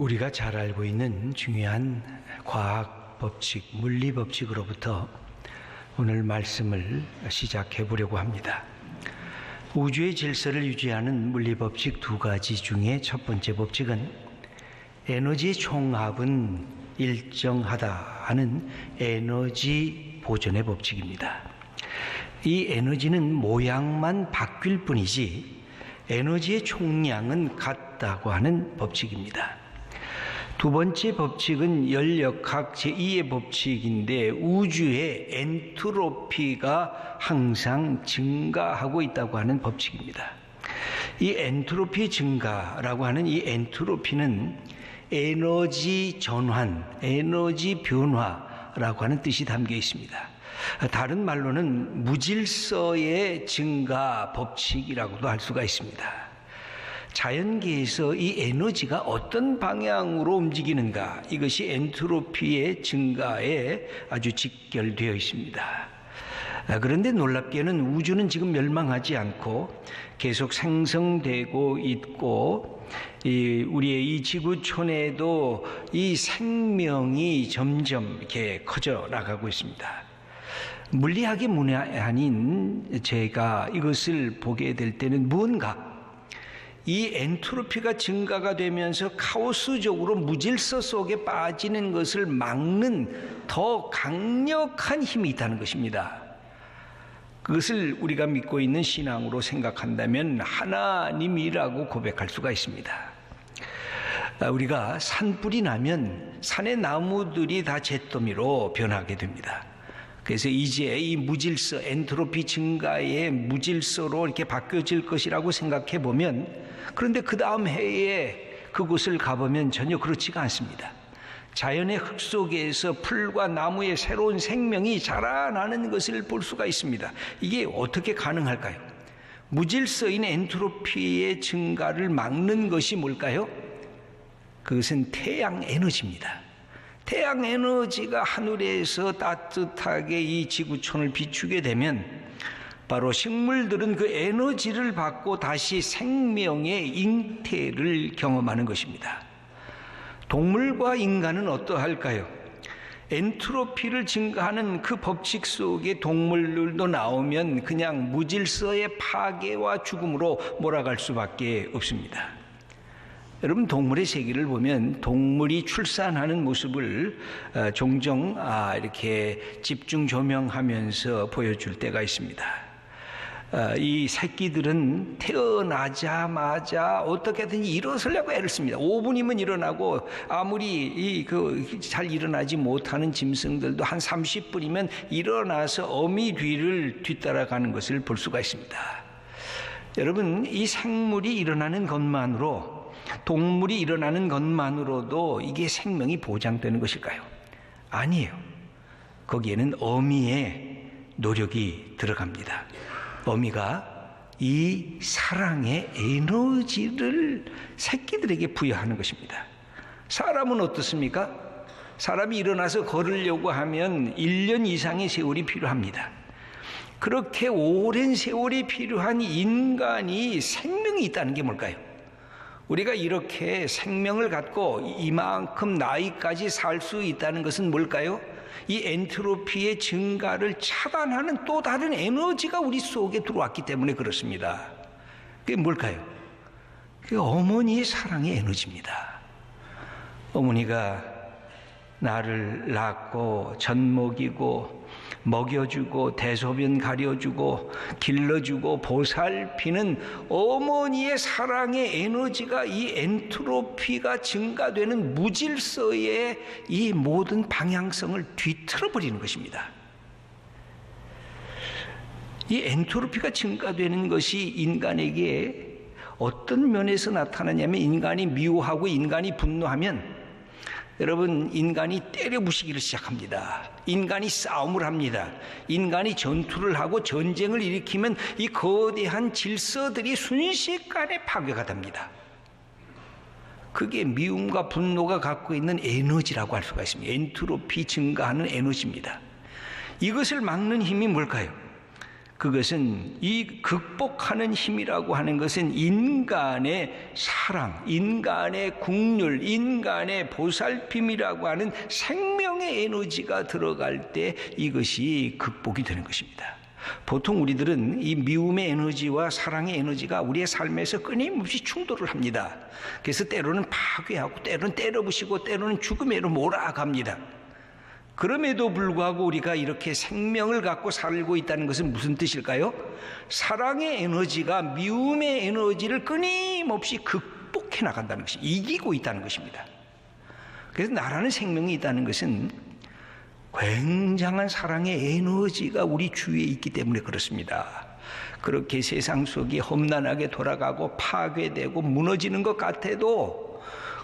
우리가 잘 알고 있는 중요한 과학 법칙, 물리 법칙으로부터 오늘 말씀을 시작해 보려고 합니다. 우주의 질서를 유지하는 물리 법칙 두 가지 중에 첫 번째 법칙은 에너지의 총합은 일정하다 하는 에너지 보존의 법칙입니다. 이 에너지는 모양만 바뀔 뿐이지 에너지의 총량은 같다고 하는 법칙입니다. 두 번째 법칙은 열역학 제2의 법칙인데 우주의 엔트로피가 항상 증가하고 있다고 하는 법칙입니다. 이 엔트로피 증가라고 하는 이 엔트로피는 에너지 전환, 에너지 변화라고 하는 뜻이 담겨 있습니다. 다른 말로는 무질서의 증가 법칙이라고도 할 수가 있습니다. 자연계에서 이 에너지가 어떤 방향으로 움직이는가, 이것이 엔트로피의 증가에 아주 직결되어 있습니다. 그런데 놀랍게는 우주는 지금 멸망하지 않고 계속 생성되고 있고, 우리의 이 지구촌에도 이 생명이 점점 이렇게 커져 나가고 있습니다. 물리학의 문외한인 제가 이것을 보게 될 때는 무언가 이 엔트로피가 증가가 되면서 카오스적으로 무질서 속에 빠지는 것을 막는 더 강력한 힘이 있다는 것입니다. 그것을 우리가 믿고 있는 신앙으로 생각한다면 하나님이라고 고백할 수가 있습니다. 우리가 산불이 나면 산의 나무들이 다 잿더미로 변하게 됩니다. 그래서 이제 이 무질서, 엔트로피 증가의 무질서로 이렇게 바뀌어질 것이라고 생각해 보면, 그런데 그 다음 해에 그곳을 가보면 전혀 그렇지가 않습니다. 자연의 흙 속에서 풀과 나무의 새로운 생명이 자라나는 것을 볼 수가 있습니다. 이게 어떻게 가능할까요? 무질서인 엔트로피의 증가를 막는 것이 뭘까요? 그것은 태양 에너지입니다. 태양 에너지가 하늘에서 따뜻하게 이 지구촌을 비추게 되면 바로 식물들은 그 에너지를 받고 다시 생명의 잉태를 경험하는 것입니다. 동물과 인간은 어떠할까요? 엔트로피를 증가하는 그 법칙 속에 동물들도 나오면 그냥 무질서의 파괴와 죽음으로 몰아갈 수밖에 없습니다. 여러분, 동물의 세계를 보면 동물이 출산하는 모습을 종종 이렇게 집중 조명하면서 보여줄 때가 있습니다. 이 새끼들은 태어나자마자 어떻게든지 일어서려고 애를 씁니다. 5분이면 일어나고, 아무리 잘 일어나지 못하는 짐승들도 한 30분이면 일어나서 어미 뒤를 뒤따라가는 것을 볼 수가 있습니다. 여러분, 이 생물이 일어나는 것만으로, 동물이 일어나는 것만으로도 이게 생명이 보장되는 것일까요? 아니에요. 거기에는 어미의 노력이 들어갑니다. 어미가 이 사랑의 에너지를 새끼들에게 부여하는 것입니다. 사람은 어떻습니까? 사람이 일어나서 걸으려고 하면 1년 이상의 세월이 필요합니다. 그렇게 오랜 세월이 필요한 인간이 생명이 있다는 게 뭘까요? 우리가 이렇게 생명을 갖고 이만큼 나이까지 살 수 있다는 것은 뭘까요? 이 엔트로피의 증가를 차단하는 또 다른 에너지가 우리 속에 들어왔기 때문에 그렇습니다. 그게 뭘까요? 그게 어머니의 사랑의 에너지입니다. 어머니가 나를 낳고 젖 먹이고 먹여주고 대소변 가려주고 길러주고 보살피는 어머니의 사랑의 에너지가 이 엔트로피가 증가되는 무질서의 이 모든 방향성을 뒤틀어 버리는 것입니다. 이 엔트로피가 증가되는 것이 인간에게 어떤 면에서 나타나냐면, 인간이 미워하고 인간이 분노하면 여러분, 인간이 때려 부시기를 시작합니다. 인간이 싸움을 합니다. 인간이 전투를 하고 전쟁을 일으키면 이 거대한 질서들이 순식간에 파괴가 됩니다. 그게 미움과 분노가 갖고 있는 에너지라고 할 수가 있습니다. 엔트로피 증가하는 에너지입니다. 이것을 막는 힘이 뭘까요? 그것은 이 극복하는 힘이라고 하는 것은 인간의 사랑, 인간의 국률, 인간의 보살핌이라고 하는 생명의 에너지가 들어갈 때 이것이 극복이 되는 것입니다. 보통 우리들은 이 미움의 에너지와 사랑의 에너지가 우리의 삶에서 끊임없이 충돌을 합니다. 그래서 때로는 파괴하고 때로는 때려부시고 때로는 죽음으로 몰아갑니다. 그럼에도 불구하고 우리가 이렇게 생명을 갖고 살고 있다는 것은 무슨 뜻일까요? 사랑의 에너지가 미움의 에너지를 끊임없이 극복해 나간다는 것이, 이기고 있다는 것입니다. 그래서 나라는 생명이 있다는 것은 굉장한 사랑의 에너지가 우리 주위에 있기 때문에 그렇습니다. 그렇게 세상 속이 험난하게 돌아가고 파괴되고 무너지는 것 같아도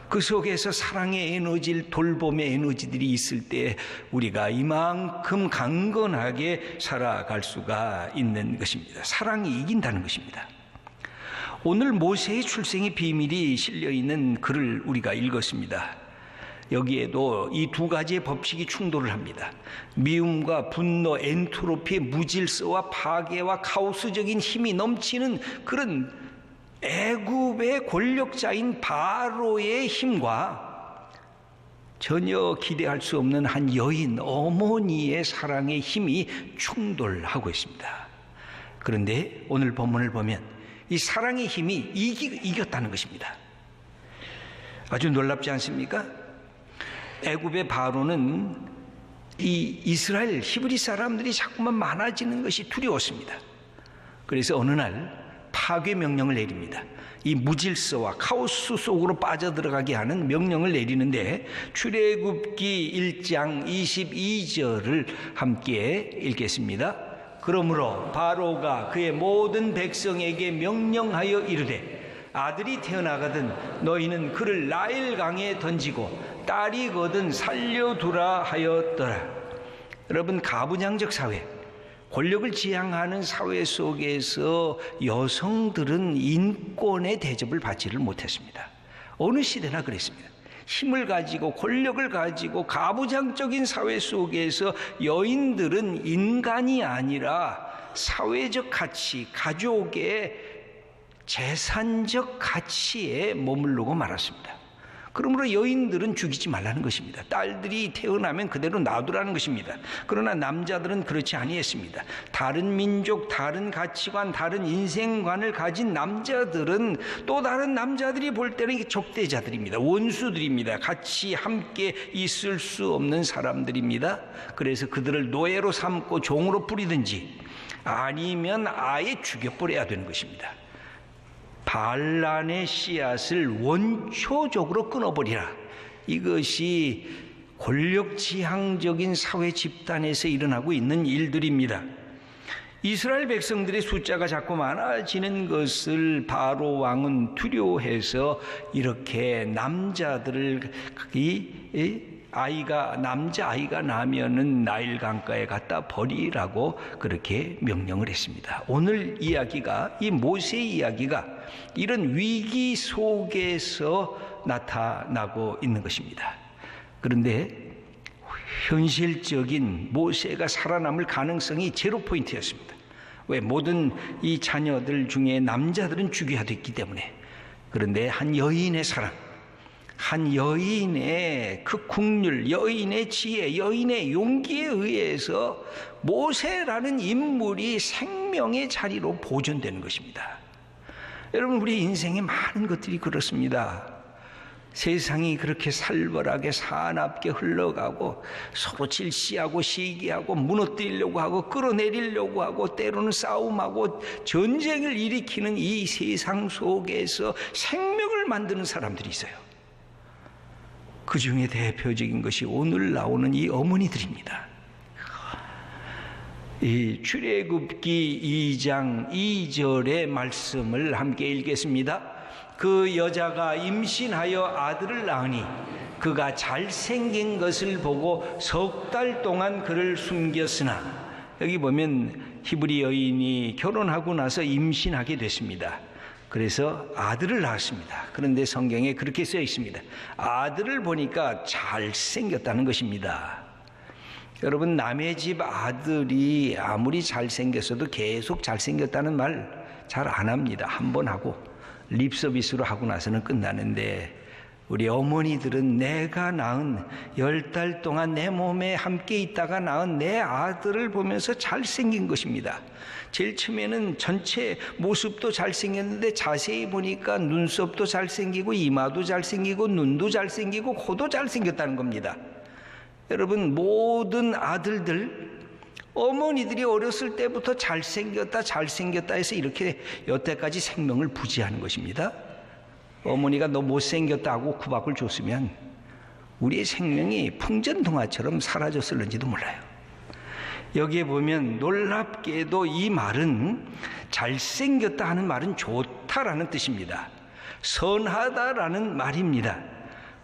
그 속에서 사랑의 에너지를, 돌봄의 에너지들이 있을 때 우리가 이만큼 강건하게 살아갈 수가 있는 것입니다. 사랑이 이긴다는 것입니다. 오늘 모세의 출생의 비밀이 실려있는 글을 우리가 읽었습니다. 여기에도 이 두 가지의 법칙이 충돌을 합니다. 미움과 분노, 엔트로피의 무질서와 파괴와 카오스적인 힘이 넘치는 그런 애굽의 권력자인 바로의 힘과 전혀 기대할 수 없는 한 여인, 어머니의 사랑의 힘이 충돌하고 있습니다. 그런데 오늘 본문을 보면 이 사랑의 힘이 이겼다는 것입니다. 아주 놀랍지 않습니까? 애굽의 바로는 이 이스라엘 히브리 사람들이 자꾸만 많아지는 것이 두려웠습니다. 그래서 어느 날 파괴 명령을 내립니다. 이 무질서와 카오스 속으로 빠져들어가게 하는 명령을 내리는데 출애굽기 1장 22절을 함께 읽겠습니다. 그러므로 바로가 그의 모든 백성에게 명령하여 이르되 아들이 태어나거든 너희는 그를 나일강에 던지고 딸이거든 살려두라 하였더라. 여러분, 가부장적 사회, 권력을 지향하는 사회 속에서 여성들은 인권의 대접을 받지를 못했습니다. 어느 시대나 그랬습니다. 힘을 가지고 권력을 가지고 가부장적인 사회 속에서 여인들은 인간이 아니라 사회적 가치, 가족의 재산적 가치에 머무르고 말았습니다. 그러므로 여인들은 죽이지 말라는 것입니다. 딸들이 태어나면 그대로 놔두라는 것입니다. 그러나 남자들은 그렇지 아니했습니다. 다른 민족, 다른 가치관, 다른 인생관을 가진 남자들은 또 다른 남자들이 볼 때는 적대자들입니다. 원수들입니다. 같이 함께 있을 수 없는 사람들입니다. 그래서 그들을 노예로 삼고 종으로 뿌리든지 아니면 아예 죽여버려야 되는 것입니다. 반란의 씨앗을 원초적으로 끊어버리라. 이것이 권력지향적인 사회 집단에서 일어나고 있는 일들입니다. 이스라엘 백성들의 숫자가 자꾸 많아지는 것을 바로 왕은 두려워해서 이렇게 남자들을 남자아이가 나면은 나일강가에 갖다 버리라고 그렇게 명령을 했습니다. 오늘 이야기가, 이 모세의 이야기가 이런 위기 속에서 나타나고 있는 것입니다. 그런데 현실적인 모세가 살아남을 가능성이 제로 포인트였습니다. 왜? 모든 이 자녀들 중에 남자들은 죽여야 됐기 때문에. 그런데 한 여인의 사랑, 한 여인의 그 국률, 여인의 지혜, 여인의 용기에 의해서 모세라는 인물이 생명의 자리로 보존되는 것입니다. 여러분, 우리 인생에 많은 것들이 그렇습니다. 세상이 그렇게 살벌하게 사납게 흘러가고 서로 질시하고 시기하고 무너뜨리려고 하고 끌어내리려고 하고 때로는 싸움하고 전쟁을 일으키는 이 세상 속에서 생명을 만드는 사람들이 있어요. 그 중에 대표적인 것이 오늘 나오는 이 어머니들입니다. 이 출애굽기 2장 2절의 말씀을 함께 읽겠습니다. 그 여자가 임신하여 아들을 낳으니 그가 잘생긴 것을 보고 3달 동안 그를 숨겼으나, 여기 보면 히브리 여인이 결혼하고 나서 임신하게 됐습니다. 그래서 아들을 낳았습니다. 그런데 성경에 그렇게 써 있습니다. 아들을 보니까 잘생겼다는 것입니다. 여러분, 남의 집 아들이 아무리 잘생겼어도 계속 잘생겼다는 말 잘 안 합니다. 한 번 하고 립 서비스로 하고 나서는 끝나는데, 우리 어머니들은 내가 낳은 10달 동안 내 몸에 함께 있다가 낳은 내 아들을 보면서 잘생긴 것입니다. 제일 처음에는 전체 모습도 잘생겼는데 자세히 보니까 눈썹도 잘생기고 이마도 잘생기고 눈도 잘생기고 코도 잘생겼다는 겁니다. 여러분, 모든 아들들, 어머니들이 어렸을 때부터 잘생겼다 해서 이렇게 여태까지 생명을 부지하는 것입니다. 어머니가 너 못생겼다고 구박을 줬으면 우리의 생명이 풍전등화처럼 사라졌을는지도 몰라요. 여기에 보면 놀랍게도 이 말은, 잘생겼다 하는 말은 좋다라는 뜻입니다. 선하다라는 말입니다.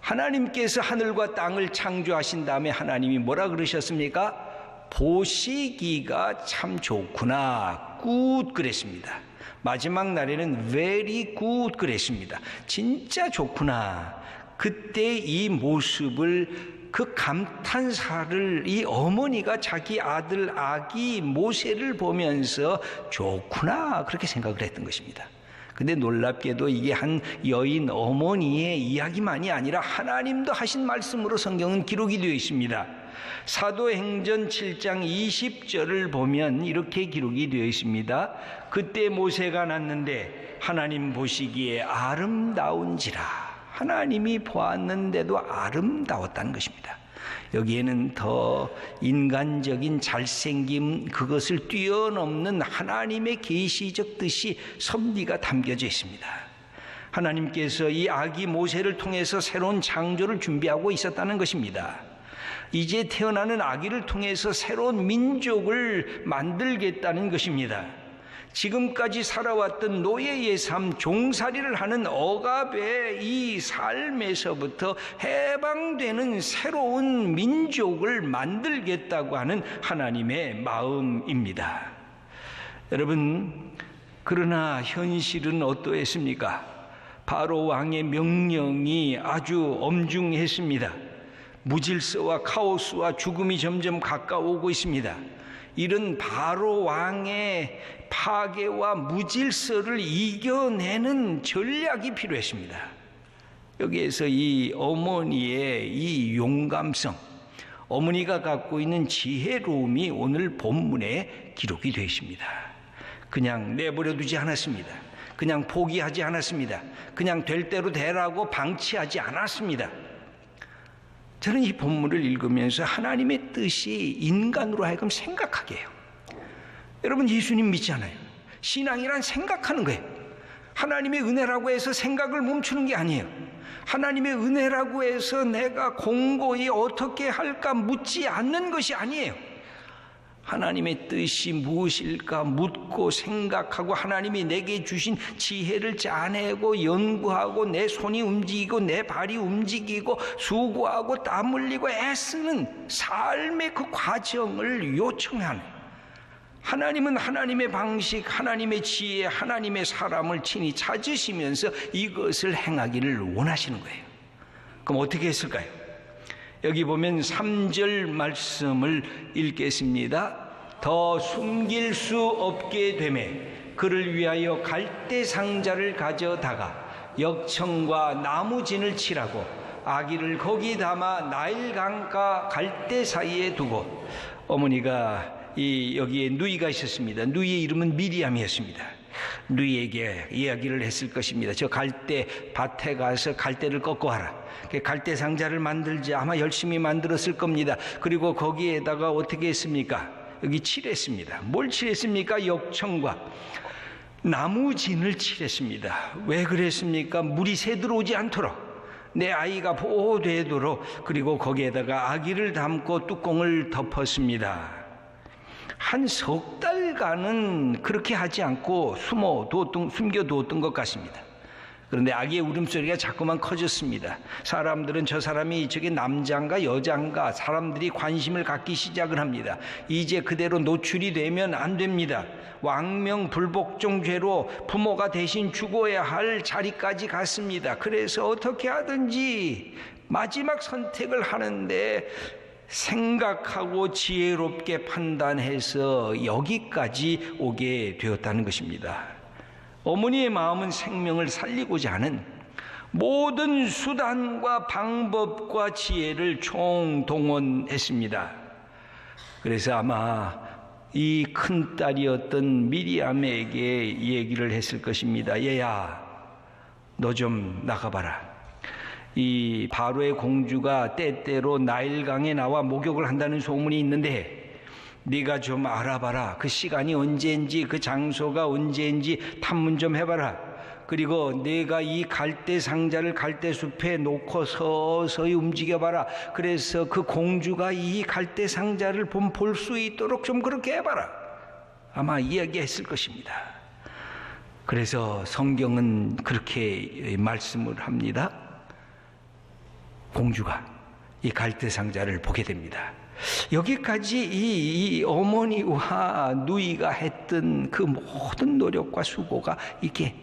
하나님께서 하늘과 땅을 창조하신 다음에 하나님이 뭐라 그러셨습니까? 보시기가 참 좋구나, good 그랬습니다. 마지막 날에는 very good 그랬습니다. 진짜 좋구나. 그때 이 모습을, 그 감탄사를 이 어머니가 자기 아들 아기 모세를 보면서 좋구나 그렇게 생각을 했던 것입니다. 근데 놀랍게도 이게 한 여인 어머니의 이야기만이 아니라 하나님도 하신 말씀으로 성경은 기록이 되어 있습니다. 사도행전 7장 20절을 보면 이렇게 기록이 되어 있습니다. 그때 모세가 났는데 하나님 보시기에 아름다운지라. 하나님이 보았는데도 아름다웠다는 것입니다. 여기에는 더 인간적인 잘생김, 그것을 뛰어넘는 하나님의 계시적 뜻이, 섭리가 담겨져 있습니다. 하나님께서 이 아기 모세를 통해서 새로운 창조를 준비하고 있었다는 것입니다. 이제 태어나는 아기를 통해서 새로운 민족을 만들겠다는 것입니다. 지금까지 살아왔던 노예의 삶, 종살이를 하는 억압의 이 삶에서부터 해방되는 새로운 민족을 만들겠다고 하는 하나님의 마음입니다. 여러분, 그러나 현실은 어떠했습니까? 바로 왕의 명령이 아주 엄중했습니다. 무질서와 카오스와 죽음이 점점 가까워오고 있습니다. 이런 바로 왕의 파괴와 무질서를 이겨내는 전략이 필요했습니다. 여기에서 이 어머니의 이 용감성, 어머니가 갖고 있는 지혜로움이 오늘 본문에 기록이 되어 있습니다. 그냥 내버려 두지 않았습니다. 그냥 포기하지 않았습니다. 그냥 될 대로 되라고 방치하지 않았습니다. 저는 이 본문을 읽으면서 하나님의 뜻이 인간으로 하여금 생각하게 해요. 여러분, 예수님 믿잖아요. 신앙이란 생각하는 거예요. 하나님의 은혜라고 해서 생각을 멈추는 게 아니에요. 하나님의 은혜라고 해서 내가 공고히 어떻게 할까 묻지 않는 것이 아니에요. 하나님의 뜻이 무엇일까 묻고 생각하고, 하나님이 내게 주신 지혜를 짜내고 연구하고, 내 손이 움직이고 내 발이 움직이고 수고하고 땀 흘리고 애쓰는 삶의 그 과정을 요청하는, 하나님은 하나님의 방식, 하나님의 지혜, 하나님의 사람을 친히 찾으시면서 이것을 행하기를 원하시는 거예요. 그럼 어떻게 했을까요? 여기 보면 3절 말씀을 읽겠습니다. 더 숨길 수 없게 되매 그를 위하여 갈대 상자를 가져다가 역청과 나무진을 칠하고 아기를 거기 담아 나일강과 갈대 사이에 두고, 어머니가 여기에 누이가 있었습니다. 누이의 이름은 미리암이었습니다. 누이에게 이야기를 했을 것입니다. 저 갈대 밭에 가서 갈대를 꺾어 와라. 갈대 상자를 만들지, 아마 열심히 만들었을 겁니다. 그리고 거기에다가 어떻게 했습니까? 여기 칠했습니다. 뭘 칠했습니까? 역청과 나무진을 칠했습니다. 왜 그랬습니까? 물이 새 들어오지 않도록, 내 아이가 보호되도록. 그리고 거기에다가 아기를 담고 뚜껑을 덮었습니다. 한 석 달간은 그렇게 하지 않고 숨겨두었던 것 같습니다. 그런데 아기의 울음소리가 자꾸만 커졌습니다. 사람들은 저 사람이 저게 남자인가 여자인가 사람들이 관심을 갖기 시작을 합니다. 이제 그대로 노출이 되면 안 됩니다. 왕명불복종죄로 부모가 대신 죽어야 할 자리까지 갔습니다. 그래서 어떻게 하든지 마지막 선택을 하는데 생각하고 지혜롭게 판단해서 여기까지 오게 되었다는 것입니다. 어머니의 마음은 생명을 살리고자 하는 모든 수단과 방법과 지혜를 총동원했습니다. 그래서 아마 이 큰딸이었던 미리암에게 얘기를 했을 것입니다. 얘야, 너 좀 나가봐라. 이 바로의 공주가 때때로 나일강에 나와 목욕을 한다는 소문이 있는데 네가 좀 알아봐라. 그 시간이 언제인지 그 장소가 언제인지 탐문 좀 해봐라. 그리고 내가 이 갈대 상자를 갈대 숲에 놓고 서서히 움직여봐라. 그래서 그 공주가 이 갈대 상자를 볼 수 있도록 좀 그렇게 해봐라. 아마 이야기했을 것입니다. 그래서 성경은 그렇게 말씀을 합니다. 공주가 이 갈대 상자를 보게 됩니다. 여기까지 이 어머니와 누이가 했던 그 모든 노력과 수고가 이게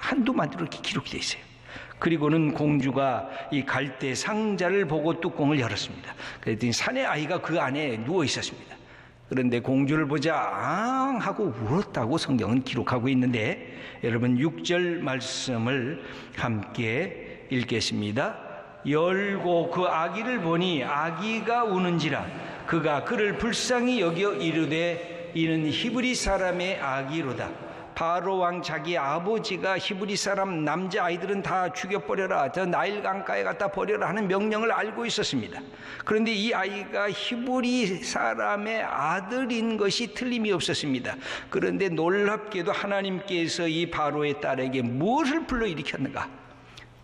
한두마디로 이렇게 기록이 되어 있어요. 그리고는 공주가 이 갈대 상자를 보고 뚜껑을 열었습니다. 그랬더니 사내 아이가 그 안에 누워 있었습니다. 그런데 공주를 보자 앙 하고 울었다고 성경은 기록하고 있는데, 여러분 6절 말씀을 함께 읽겠습니다. 열고 그 아기를 보니 아기가 우는지라 그가 그를 불쌍히 여겨 이르되 이는 히브리 사람의 아기로다. 바로 왕 자기 아버지가 히브리 사람 남자아이들은 다 죽여버려라, 저 나일 강가에 갖다 버려라 하는 명령을 알고 있었습니다. 그런데 이 아이가 히브리 사람의 아들인 것이 틀림이 없었습니다. 그런데 놀랍게도 하나님께서 이 바로의 딸에게 무엇을 불러일으켰는가?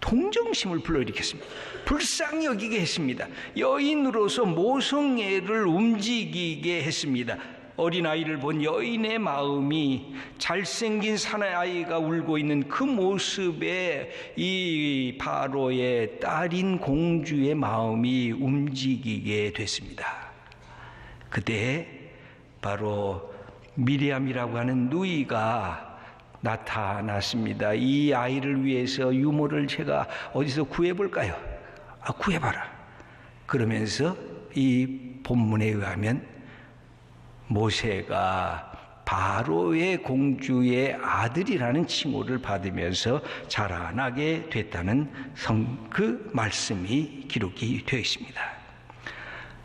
동정심을 불러일으켰습니다. 불쌍히 여기게 했습니다. 여인으로서 모성애를 움직이게 했습니다. 어린아이를 본 여인의 마음이 잘생긴 사내아이가 울고 있는 그 모습에 이 바로의 딸인 공주의 마음이 움직이게 됐습니다. 그때 바로 미리암이라고 하는 누이가 나타났습니다. 이 아이를 위해서 유모를 제가 어디서 구해볼까요? 구해봐라. 그러면서 이 본문에 의하면 모세가 바로의 공주의 아들이라는 칭호를 받으면서 자라나게 됐다는 그 말씀이 기록이 되어 있습니다.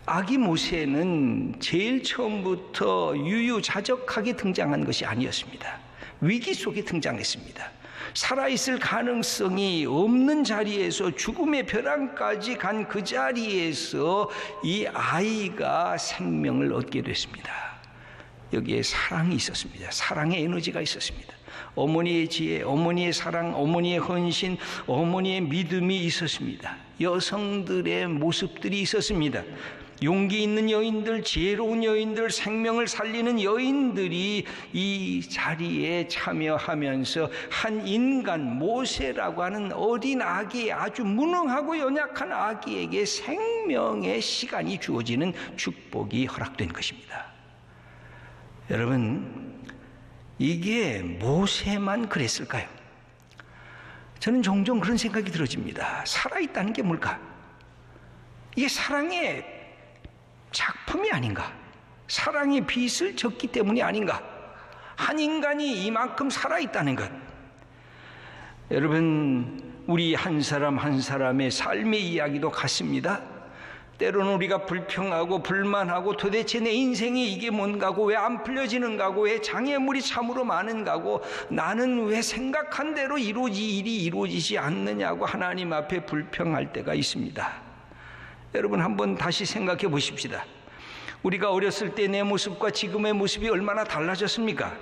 아기 모세는 제일 처음부터 유유자적하게 등장한 것이 아니었습니다. 위기 속에 등장했습니다. 살아있을 가능성이 없는 자리에서 죽음의 벼랑까지 간 그 자리에서 이 아이가 생명을 얻게 됐습니다. 여기에 사랑이 있었습니다. 사랑의 에너지가 있었습니다. 어머니의 지혜, 어머니의 사랑, 어머니의 헌신, 어머니의 믿음이 있었습니다. 여성들의 모습들이 있었습니다. 용기 있는 여인들, 지혜로운 여인들, 생명을 살리는 여인들이 이 자리에 참여하면서 한 인간, 모세라고 하는 어린 아기, 아주 무능하고 연약한 아기에게 생명의 시간이 주어지는 축복이 허락된 것입니다. 여러분, 이게 모세만 그랬을까요? 저는 종종 그런 생각이 들어집니다. 살아있다는 게 뭘까? 이게 사랑의 작품이 아닌가? 사랑의 빛을 졌기 때문이 아닌가? 한 인간이 이만큼 살아있다는 것. 여러분, 우리 한 사람 한 사람의 삶의 이야기도 같습니다. 때로는 우리가 불평하고 불만하고 도대체 내 인생이 이게 뭔가고, 왜 안 풀려지는가고, 왜 장애물이 참으로 많은가고, 나는 왜 생각한 대로 일이 이루어지지 않느냐고 하나님 앞에 불평할 때가 있습니다. 여러분, 한번 다시 생각해 보십시다. 우리가 어렸을 때 내 모습과 지금의 모습이 얼마나 달라졌습니까?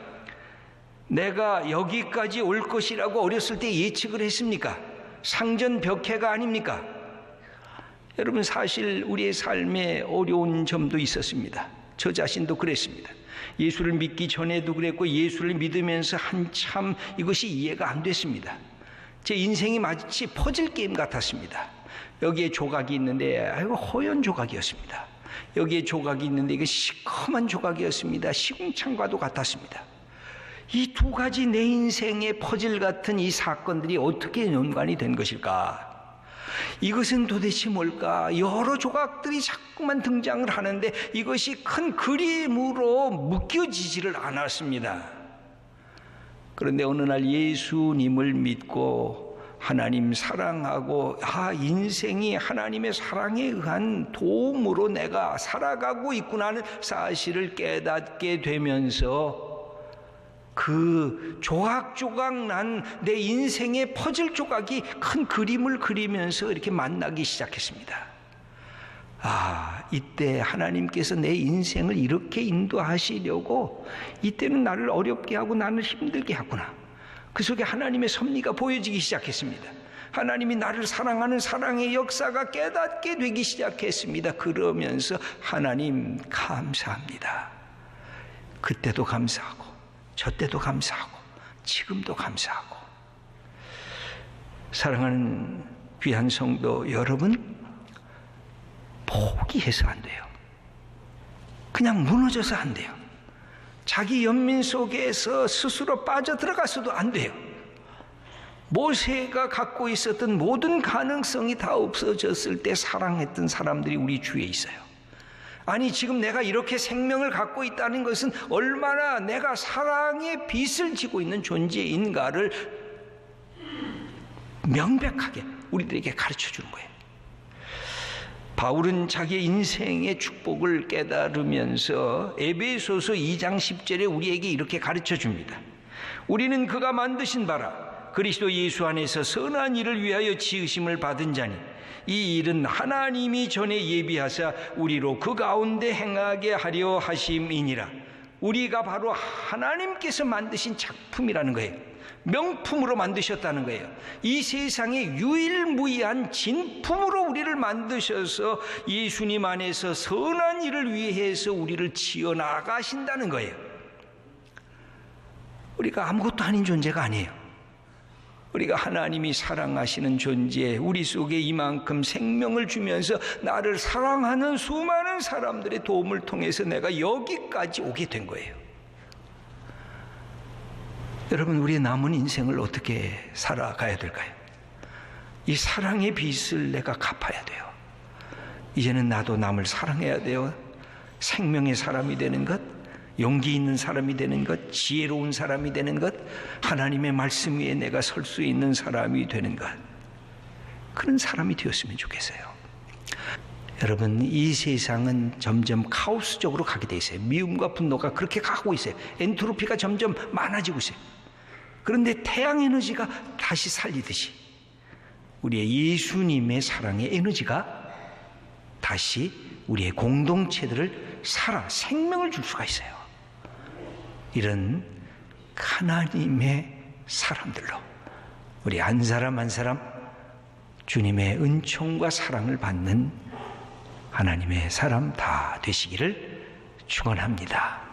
내가 여기까지 올 것이라고 어렸을 때 예측을 했습니까? 상전벽해가 아닙니까? 여러분, 사실 우리의 삶에 어려운 점도 있었습니다. 저 자신도 그랬습니다. 예수를 믿기 전에도 그랬고, 예수를 믿으면서 한참 이것이 이해가 안 됐습니다. 제 인생이 마치 퍼즐 게임 같았습니다. 여기에 조각이 있는데 허연 조각이었습니다. 여기에 조각이 있는데 이게 시커먼 조각이었습니다. 시궁창과도 같았습니다. 이 두 가지 내 인생의 퍼즐 같은 이 사건들이 어떻게 연관이 된 것일까? 이것은 도대체 뭘까? 여러 조각들이 자꾸만 등장을 하는데 이것이 큰 그림으로 묶여지지를 않았습니다. 그런데 어느 날 예수님을 믿고 하나님 사랑하고 인생이 하나님의 사랑에 의한 도움으로 내가 살아가고 있구나 하는 사실을 깨닫게 되면서 그 조각조각 난 내 인생의 퍼즐 조각이 큰 그림을 그리면서 이렇게 만나기 시작했습니다. 이때 하나님께서 내 인생을 이렇게 인도하시려고 이때는 나를 어렵게 하고 나를 힘들게 하구나. 그 속에 하나님의 섭리가 보여지기 시작했습니다. 하나님이 나를 사랑하는 사랑의 역사가 깨닫게 되기 시작했습니다. 그러면서 하나님 감사합니다. 그때도 감사하고 저 때도 감사하고 지금도 감사하고. 사랑하는 귀한 성도 여러분, 포기해서 안 돼요. 그냥 무너져서 안 돼요. 자기 연민 속에서 스스로 빠져들어가서도 안 돼요. 모세가 갖고 있었던 모든 가능성이 다 없어졌을 때 사랑했던 사람들이 우리 주위에 있어요. 아니, 지금 내가 이렇게 생명을 갖고 있다는 것은 얼마나 내가 사랑의 빚을 지고 있는 존재인가를 명백하게 우리들에게 가르쳐 주는 거예요. 바울은 자기의 인생의 축복을 깨달으면서 에베소서 2장 10절에 우리에게 이렇게 가르쳐 줍니다. 우리는 그가 만드신 바라 그리스도 예수 안에서 선한 일을 위하여 지으심을 받은 자니 이 일은 하나님이 전에 예비하사 우리로 그 가운데 행하게 하려 하심이니라. 우리가 바로 하나님께서 만드신 작품이라는 거예요. 명품으로 만드셨다는 거예요. 이 세상에 유일무이한 진품으로 우리를 만드셔서 예수님 안에서 선한 일을 위해서 우리를 지어나가신다는 거예요. 우리가 아무것도 아닌 존재가 아니에요. 우리가 하나님이 사랑하시는 존재, 우리 속에 이만큼 생명을 주면서 나를 사랑하는 수많은 사람들의 도움을 통해서 내가 여기까지 오게 된 거예요. 여러분, 우리의 남은 인생을 어떻게 살아가야 될까요? 이 사랑의 빚을 내가 갚아야 돼요. 이제는 나도 남을 사랑해야 돼요. 생명의 사람이 되는 것, 용기 있는 사람이 되는 것, 지혜로운 사람이 되는 것, 하나님의 말씀 위에 내가 설 수 있는 사람이 되는 것, 그런 사람이 되었으면 좋겠어요. 여러분, 이 세상은 점점 카오스적으로 가게 돼 있어요. 미움과 분노가 그렇게 가고 있어요. 엔트로피가 점점 많아지고 있어요. 그런데 태양 에너지가 다시 살리듯이 우리의 예수님의 사랑의 에너지가 다시 우리의 공동체들을 생명을 줄 수가 있어요. 이런 하나님의 사람들로 우리 한 사람 한 사람 주님의 은총과 사랑을 받는 하나님의 사람 다 되시기를 축원합니다.